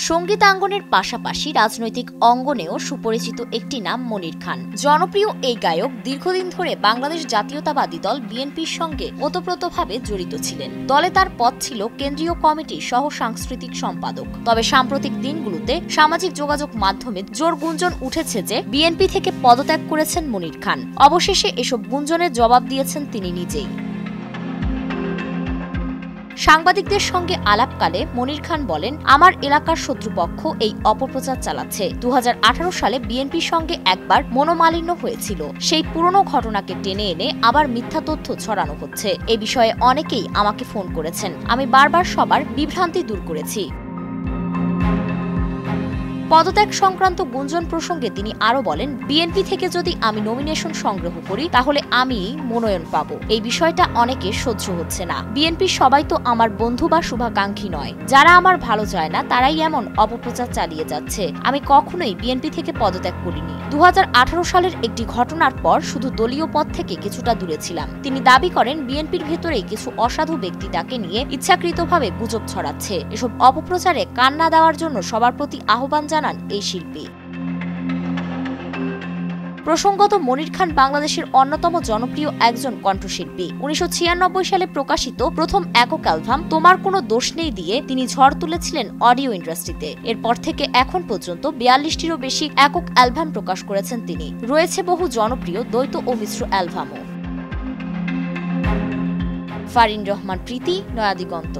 সঙ্গীতাঙ্গনের পাশাপাশি রাজনৈতিক অঙ্গনেও সুপরিচিত একটি নাম মনির খান। জনপ্রিয় এই গায়ক দীর্ঘদিন ধরে বাংলাদেশ জাতীয়তাবাদী দল বিএনপির সঙ্গে ওতপ্রোতভাবে জড়িত ছিলেন। দলে তার পদ ছিল কেন্দ্রীয় কমিটির সহ সাংস্কৃতিক সম্পাদক। তবে সাম্প্রতিক দিনগুলোতে সামাজিক যোগাযোগ মাধ্যমে জোর গুঞ্জন উঠেছে যে বিএনপি থেকে পদত্যাগ করেছেন মনির খান। অবশেষে এসব গুঞ্জনের জবাব দিয়েছেন তিনি নিজেই। সাংবাদিকদের সঙ্গে আলাপকালে মনির খান বলেন, আমার এলাকার শত্রুপক্ষ এই অপপ্রচার চালাচ্ছে। 2018 সালে বিএনপির সঙ্গে একবার মনোমালিন্য হয়েছিল। সেই পুরনো ঘটনাকে টেনে এনে আবার মিথ্যা তথ্য ছড়ানো হচ্ছে। এ বিষয়ে অনেকেই আমাকে ফোন করেছেন। আমি বারবার সবার বিভ্রান্তি দূর করেছি। পদত্যাগ সংক্রান্ত গুঞ্জন প্রসঙ্গে তিনি আরো বলেন, বিএনপি থেকে যদি আমি নমিনেশন সংগ্রহ করি তাহলে আমি মনোনয়ন পাব। এই বিষয়টা অনেকে সহ্য হচ্ছে না। বিএনপির সবাই তো আমার বন্ধু বা শুভাকাঙ্ক্ষী নয়। যারা আমার ভালো চায় না তারাই এমন অপপ্রচার চালিয়ে যাচ্ছে। আমি কখনোই বিএনপি থেকে পদত্যাগ করিনি। 2018 সালের একটি ঘটনার পর শুধু দলীয় পদ থেকে কিছুটা দূরে ছিলাম। তিনি দাবি করেন, বিএনপির ভেতরেই কিছু অসাধু ব্যক্তি তাকে নিয়ে ইচ্ছাকৃতভাবে গুজব ছড়াচ্ছে। এসব অপপ্রচারে কান না দেওয়ার জন্য সবার প্রতি আহ্বান জানান এই শিল্পী। প্রসঙ্গত, মনির খান বাংলাদেশের অন্যতম জনপ্রিয় একজন কণ্ঠশিল্পী। 1996 সালে প্রকাশিত প্রথম একক অ্যালবাম তোমার কোনো দোষ নেই দিয়ে তিনি ঝড় তুলেছিলেন অডিও ইন্ডাস্ট্রিতে। এরপর থেকে এখন পর্যন্ত 42টিরও বেশি একক অ্যালবাম প্রকাশ করেছেন তিনি। রয়েছে বহু জনপ্রিয় দ্বৈত ও মিশ্র অ্যালবামও। ফারিন রহমান প্রীতি, নয়াদিগন্ত।